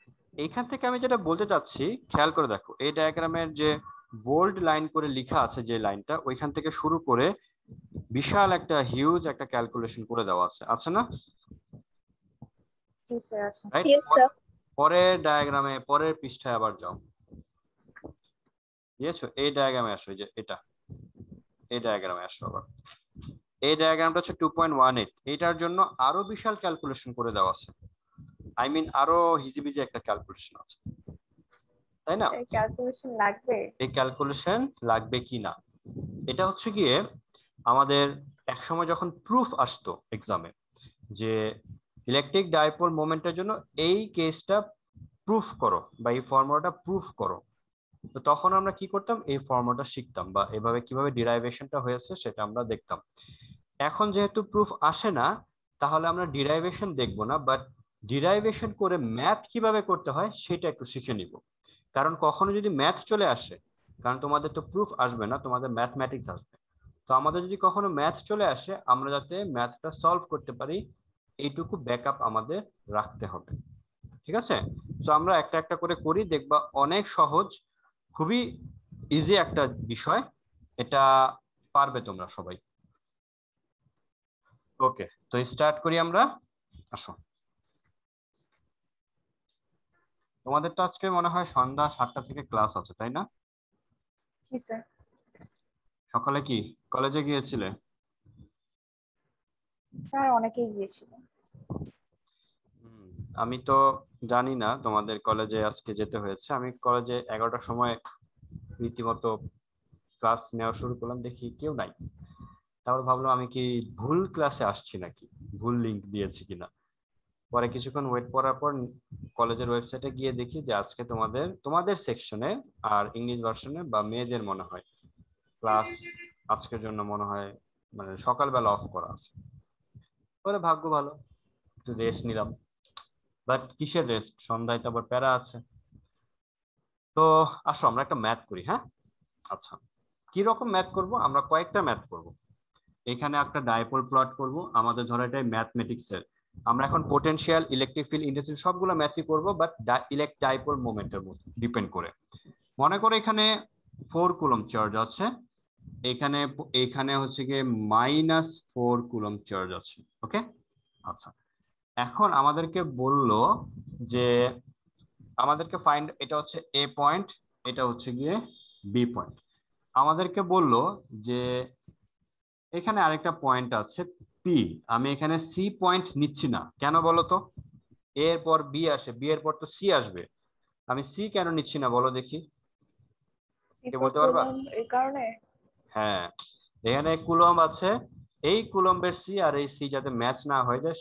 এইখান থেকে আমি যেটা বলতে চাচ্ছি খেয়াল করে দেখো, এই ডায়াগ্রামের যে বোল্ড লাইন করে লেখা আছে যে লাইনটা, ওইখান থেকে শুরু করে বিশাল একটা হিউজ একটা ক্যালকুলেশন করে দেওয়া আছে, আছে না? জি স্যার আছে। রাইট? Yes, sir. পরের ডায়াগ্রামে পরের পৃষ্ঠায় আবার যাও, বুঝেছো? এই ডায়াগ্রামে আসো, এই যে এটা, এই ডায়াগ্রামে আসো আবার। এই ডায়াগ্রামটা হচ্ছে 2.18, এটার জন্য আরো বিশাল ক্যালকুলেশন করে দেওয়া আছে, আই মিন আরো হিজিবিজি একটা ক্যালকুলেশন আছে, তাই না? এই ক্যালকুলেশন লাগবে? এই ক্যালকুলেশন লাগবে কি না, এটা হচ্ছে গিয়ে আমাদের একসময় যখন প্রুফ আসতো এক্সামে যে ইলেকট্রিক ডাইপোল মোমেন্টের জন্য এই কেসটা প্রুফ করো বা এই ফর্মুলাটা প্রুফ করো, তো তখন আমরা কি করতাম, এই ফর্মুলাটা শিখতাম বা এভাবে কিভাবে ডিরাইভেশনটা হয়েছে সেটা আমরা দেখতাম। এখন যেহেতু প্রুফ আসে না, তাহলে আমরা ডিরাইভেশন দেখবো না, বাট ডিরাইভেশন করে ম্যাথ কিভাবে করতে হয় সেটা একটু শিখে নিব। কারণ কখনো যদি ম্যাথ চলে আসে, কারণ তোমাদের তো প্রুফ আসবে না, তোমাদের ম্যাথমেটিক্স আসবে, তো আমাদের যদি কখনো ম্যাথ চলে আসে, আমরা যাতে ম্যাথটা সলভ করতে পারি এইটুকু ব্যাকআপ আমাদের রাখতে হবে। ঠিক আছে? তো আমরা একটা একটা করে করি, দেখবা অনেক সহজ, খুবই ইজি একটা বিষয়, এটা পারবে তোমরা সবাই। ওকে, তো স্টার্ট করি আমরা। আসো, তোমাদের তো আজকে মনে হয় সন্ধ্যা 7টা থেকে ক্লাস আছে, তাই না? জি স্যার। সকালে কি কলেজে গিয়েছিলে? স্যার অনেকেই গিয়েছিল। আমি তো জানি না তোমাদের কলেজে আজকে যেতে হয়েছে, আমি কলেজে 11টার সময় রীতিমতো ক্লাস নেওয়া শুরু করলাম, দেখি কেউ নাই। তারপর ভাবলাম আমি কি ভুল ক্লাসে আসছি নাকি, ভুল লিংক দিয়েছি কিনা। পরে কিছুক্ষণ ওয়েট করার পর কলেজের ওয়েবসাইটে গিয়ে দেখি যে আজকে তোমাদের সেকশনে আর ইংলিশ ভার্সনে বা মেয়েদের মনে হয় ক্লাস আজকের জন্য মনে হয় মানে সকালবেলা অফ করা আছে। পরে ভাগ্য ভালো, একটু রেস্ট নিলাম, বাট কিসের রেস্ট, সন্ধ্যায় তো আবার প্যারা আছে। তো আসো আমরা একটা ম্যাথ করি, হ্যাঁ? আচ্ছা, কি রকম ম্যাথ করব? আমরা কয়েকটা ম্যাথ করব। এখানে একটা ডাইপোল প্লট করব, আমাদের ধরো এটাই ম্যাথমেটিক্স এর। আমরা এখন পোটেনশিয়াল, ইলেকট্রিক ফিল্ড, ইন্টেন্সিটি সবগুলো ম্যাথই করব, বাট ডাইপোল মোমেন্টের মধ্যে ডিপেন্ড করে। মনে করো এখানে 4 কুলম্ব চার্জ আছে, এখানে এখানে হচ্ছে গিয়ে -4 কুলম্ব চার্জ আছে। ওকে, আচ্ছা, এখন আমাদেরকে বললো যে আমাদেরকে ফাইন্ড, এটা হচ্ছে এ পয়েন্ট, এটা হচ্ছে গিয়ে বি পয়েন্ট। আমাদেরকে বললো যে এখানে আরেকটা পয়েন্ট আছে পি, আমি এখানে সি পয়েন্ট নিচ্ছি না, কেন বলো তো? এ এর পর বি আসে, বি এর পর তো সি আসবে, আমি সি কেন নিচ্ছি না বলো দেখি, কে বলতে পারবা? এই কারণে। হ্যাঁ, এখানে কুলম্ব আছে, এই কুলম্বের সি আর এই সি যাতে ম্যাচ না হয়ে যায়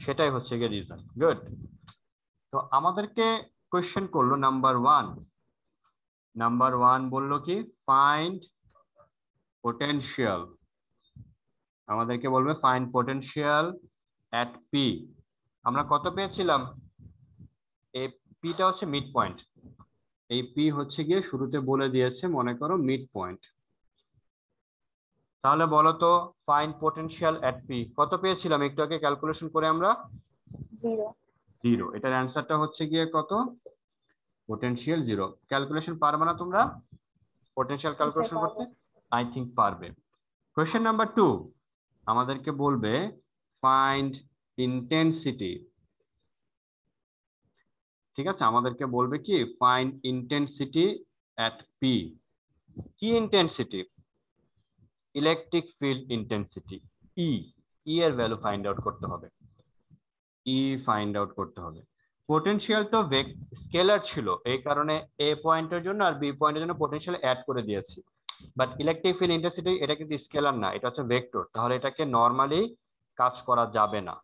সেটাই হচ্ছে গিয়ে রিজন। গুড। তো আমাদেরকে কোয়েশ্চেন করলো নাম্বার ওয়ান বললো কি ফাইন্ড পোটেনশিয়াল, আমাদেরকে বলবে ফাইন্ড পোটেনশিয়াল এট পি। আমরা কত পেয়েছিলাম? এই পিটা হচ্ছে মিড পয়েন্ট, এই পি হচ্ছে গিয়ে শুরুতে বলে দিয়েছে মনে করো মিড পয়েন্ট। তাহলে বলো তো ফাইন্ড পোটেনশিয়াল এট পি কত পেয়েছিলাম একটু আগে ক্যালকুলেশন করে আমরা? 0। 0। এটার অ্যান্সারটা হচ্ছে গিয়ে কত? পোটেনশিয়াল 0। ক্যালকুলেশন পারবে না তোমরা পোটেনশিয়াল ক্যালকুলেশন করতে? আই থিংক পারবে। কোয়েশ্চেন নাম্বার 2 আমাদেরকে বলবে ফাইন্ড ইন্টেন্সিটি। ঠিক আছে, আমাদেরকে বলবে কি ফাইন্ড ইন্টেন্সিটি এট পি। কি ইন্টেন্সিটি? ইলেকট্রিক ফিল্ড ইন্টেন্সিটি, ই এর ভ্যালু ফাইন্ড আউট করতে হবে, ফাইন্ড আউট করতে হবে। পোটেনশিয়াল তো স্কেলার ছিল, এই কারণে এ পয়েন্টের জন্য আর বি পয়েন্টের জন্য পোটেনশিয়াল অ্যাড করে দিয়েছি, বাট ইলেকট্রিক ফিল্ড ইন্টেন্সিটি এটা কিন্তু স্কেলার না, এটা হচ্ছে ভেক্টর, তাহলে এটাকে নরমালি কাজ করা যাবে না।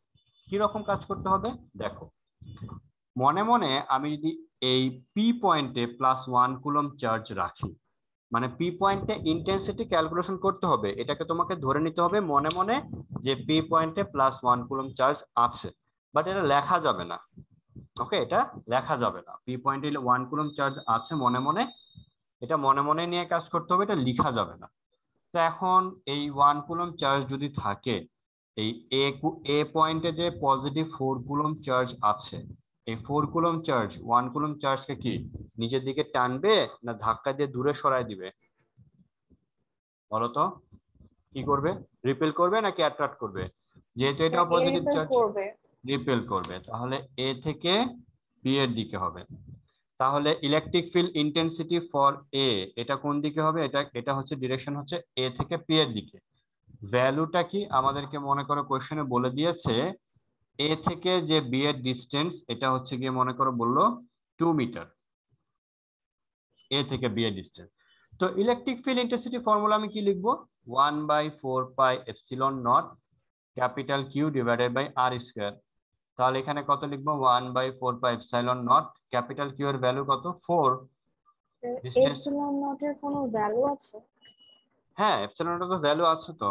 কি রকম কাজ করতে হবে দেখো, মনে মনে আমি যদি এই পি পয়েন্টে +1 কুলম্ব চার্জ রাখি, মানে পি পয়েন্টে ইন্টেন্সিটি ক্যালকুলেশন করতে হবে, এটাকে তোমাকে ধরে নিতে হবে মনে মনে যে পি পয়েন্টে +1 কুলম্ব চার্জ আছে, বাট এটা লেখা যাবে না। ওকে, এটা লেখা যাবে না। পি পয়েন্টে 1 কুলম্ব চার্জ আছে মনে মনে, এটা মনে মনে নিয়ে কাজ করতে হবে, এটা লেখা যাবে না। তো এখন এই 1 কুলম্ব চার্জ যদি থাকে, এই এ পয়েন্টে যে পজিটিভ 4 কুলম্ব চার্জ আছে, এই 4 কুলম্ব চার্জ 1 কুলম্ব চার্জকে কি নিজের দিকে টানবে না ধাক্কা দিয়ে দূরে সরায় দিবে? বলতো কি করবে? রিপেল করবে নাকি অ্যাট্রাক্ট করবে? যেহেতু এটা পজিটিভ চার্জ, রিপেল করবে। তাহলে এ থেকে বি এর দিকে হবে। তাহলে electric field intensity for a, এটা কোন দিকে হবে? এটা হচ্ছে ডিরেকশন হচ্ছে এ থেকে পি এর দিকে। ভ্যালুটা কি আমাদেরকে মনে করো কোশ্চেনে বলে দিয়েছে, এ থেকে যে বি এর ডিস্টেন্স এটা হচ্ছে গিয়ে মনে করো বললো 2 মিটার, এ থেকে বি এর ডিস্টেন্স। তো ইলেকট্রিক ফিল্ড ইন্টেন্সিটি ফর্মুলা আমি কি লিখবো? 1/4πε0 capital Q divided by R square. তাহলে এখানে কত লিখবো? 1/4πε0 ক্যাপিটাল কিউ এর ভ্যালু কত? 4। এপসিলন নট এর কোনো ভ্যালু আছে? হ্যাঁ, এপসিলন নট এর ভ্যালু আছে তো।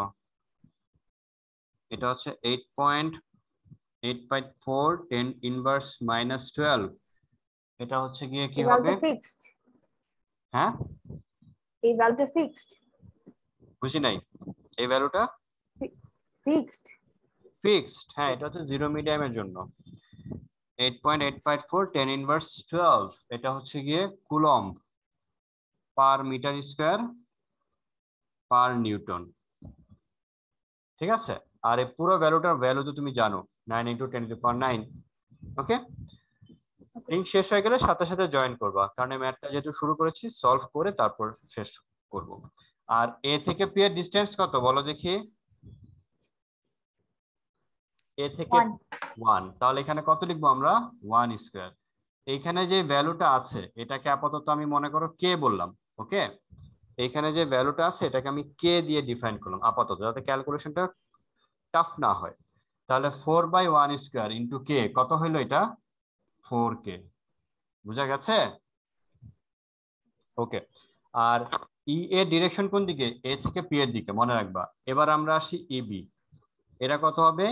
এটা হচ্ছে 8.8/4 10 ইনভার্স -12। এটা হচ্ছে গিয়ে কি হবে? ফিক্সড। হ্যাঁ, এই ভ্যালুটা ফিক্সড? বুঝি নাই। এই ভ্যালুটা ফিক্সড? ফিক্সড, হ্যাঁ। এটা হচ্ছে 0 মিডিয়ামের জন্য 8.8/4 10 ইনভার্স 12। এটা হচ্ছে গিয়ে coulomb per metre square per newton, ঠিক আছে? আর এই পুরো ভ্যালুটার ভ্যালু তো তুমি জানো, 9 × 10⁹। ওকে, লিঙ্ক শেষ হয়ে গেলে সাথে সাথে জয়েন করবা, কারণ এই ম্যাথটা যেহেতু শুরু করেছি সলভ করে তারপর শেষ করব। আর এ থেকে পি এর ডিসটেন্স কত বলো দেখি? এ থেকে 1। তাহলে এখানে কত লিখবো আমরা? 1 স্কয়ার। এইখানে যে ভ্যালুটা আছে এটাকে আপাতত আমি মনে করো কে বললাম। ওকে, এইখানে যে ভ্যালুটা আছে এটাকে আমি কে দিয়ে ডিফাইন করলাম আপাতত, যাতে ক্যালকুলেশনটা টাফ না হয়। তাহলে 4/1 স্কয়ার ইন্টু কে কত হইলো? এটা 4k। বুঝা গেছে? ওকে, আর ই এর ডিরেকশন কোন দিকে? এ থেকে পি এর দিকে, মনে রাখবা। এবার আমরা আসি ই বি, এটা কত হবে?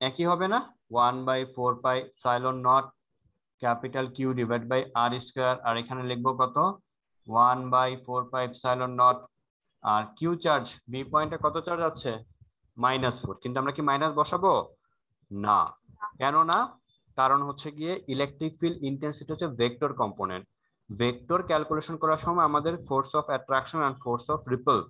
একই হবে না? 1/4πε0 capital Q divide by R square. আর এখানে লিখবো কত? 1/4πε0। আর কিউ চার্জ, বি পয়েন্টে কত চার্জ আছে? -4। কিন্তু আমরা কি মাইনাস বসাবো? না। কেন না? কারণ হচ্ছে গিয়ে ইলেকট্রিক ফিল্ড ইন্টেন্সিটি হচ্ছে ভেক্টর কম্পোনেন্ট। ভেক্টর ক্যালকুলেশন করার সময় আমাদের force of attraction and force of repel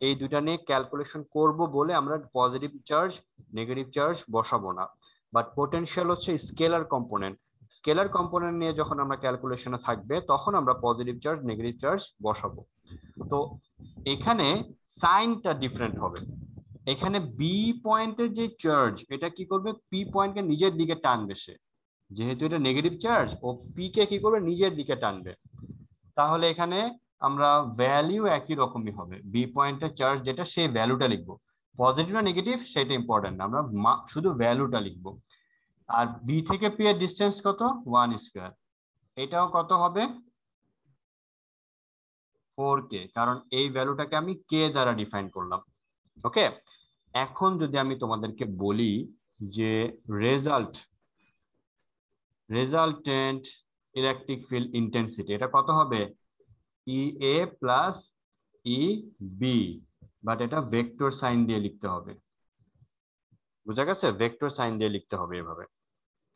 এই দুইটা নিয়ে ক্যালকুলেশন করব বলে আমরা পজিটিভ চার্জ নেগেটিভ চার্জ বসাবো না। বাট পোটেনশিয়াল হচ্ছে স্কেলার কম্পোনেন্ট। স্কেলার কম্পোনেন্ট নিয়ে যখন আমরা ক্যালকুলেশনে থাকবে তখন আমরা পজিটিভ চার্জ নেগেটিভ চার্জ বসাবো। তো এখানে সাইনটা ডিফারেন্ট হবে। এখানে বি পয়েন্টের যে চার্জ এটা কি করবে? পি পয়েন্টকে নিজের দিকে টানবে সে, যেহেতু এটা নেগেটিভ চার্জ, ও পি কে কি করবে? নিজের দিকে টানবে। তাহলে এখানে আমরা ভ্যালু একই রকমই হবে। বি পয়েন্টের চার্জ যেটা সেই ভ্যালুটা লিখবো, পজিটিভ না নেগেটিভ সেটা ইম্পর্টেন্ট না, আমরা শুধু ভ্যালুটা লিখবো। আর বি থেকে পি এর ডিসটেন্স কত? 1 স্কয়ার। এটাও কত হবে? 4k, কারণ এই ভ্যালুটাকে আমি কে দ্বারা ডিফাইন করলাম। ওকে, এখন যদি আমি তোমাদেরকে বলি যে রেজাল্টেন্ট ইলেকট্রিক ফিল্ড ইন্টেন্সিটি এটা কত হবে? EA প্লাস EB, বাট এটা ভেক্টর সাইন দিয়ে লিখতে হবে। বুঝা গেছে? ভেক্টর সাইন দিয়ে লিখতে হবে এভাবে,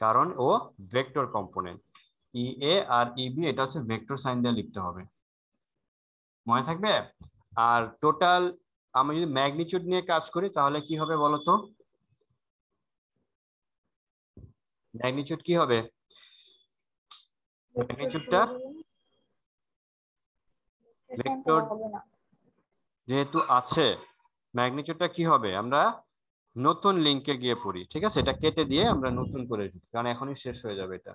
কারণ ও ভেক্টর কম্পোনেন্ট। EA আর EB এটা হচ্ছে ভেক্টর সাইন দিয়ে লিখতে হবে, মনে থাকবে? আর টোটাল আমি যদি ম্যাগনিটিউড নিয়ে কাজ করি তাহলে কি হবে বলতো? ম্যাগনিটিউড কি হবে? ম্যাগনিটিউডটা ভেক্টর যেহেতু আছে, ম্যাগনিটিউডটা কি হবে? আমরা নতুন লিংকে গিয়ে পড়ি, ঠিক আছে? এটা কেটে দিয়ে আমরা নতুন করে, কারণ এখনই শেষ হয়ে যাবে এটা।